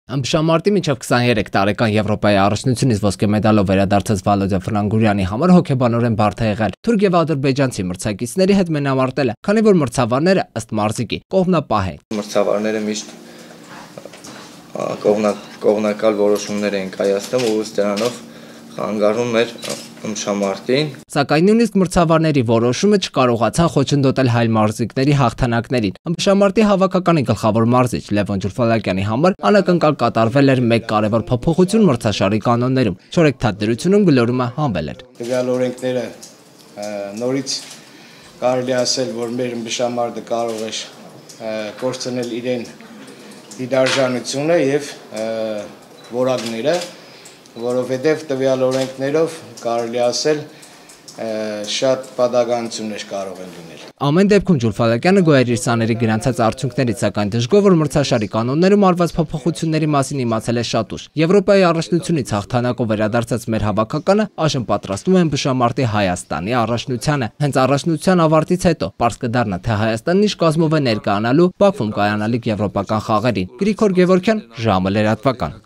Ըմբշամարտի մինչև 23 տարեկան Եվրոպայի առաջնությունից ոսկե մեդալով վերադարձած Վալոդիա Ֆրանգուրյանի համար հոգեբանորեն բարդ է եղել թուրք եւ ադրբեջանցի մրցակիցների հետ մենամարտելը, քանի որ մրցավարները ըստ մարզիկի կողմնապահ են։ Մրցավարները միշտ կողմնակալ որոշումներ են կայացնում ու ըստ դրանով խանգարում էր ըմբշամարտին։ Սակայն նույնիսկ մրցավարների որոշումը չկարողացան խոչընդոտել հայ մարզիկների հաղթանակներին։ Ըմբշամարտի հավաքականի գլխավոր մարզիչ Լևոն Ջուլֆալակյանի համար անակնկալ կատարվել էր մեկ կարևոր փոփոխություն մրցաշարի կանոններում։ Չորեքթաթ գլորումը հանվել էր։ Տվյալ օրենքները նորից կարելի ասել, որ մեր ըմբշամարտը կարող է կորցնել իրեն դիդարժանությունը եւ որակները, որովհետև տվյալ օրենքներով կարելի ասել շատ պատահականություններ կարող են լինել։ Ամեն դեպքում Ջուլֆալակյանը գոհ էր իր սաների գրանցած արդյունքներից, սակայն դժգոհ, որ մրցաշարի կանոններում արված փոփոխությունների մասին իմացել է շատ ուշ։ Եվրոպայի առաջնությունից հաղթանակով վերադարձած մեր հավաքականը այժմ պատրաստվում է ըմբշամարտի Հայաստանի առաջնությանը։ Հենց առաջնության ավարտից հետո պարզ կդառնա, թե Հայաստանն ինչ կազմով է ներկայանալու Բաքվում կայանալիք եվրոպական խաղերին։ Գրիգոր Գևորգյան, ժամը լրատվական։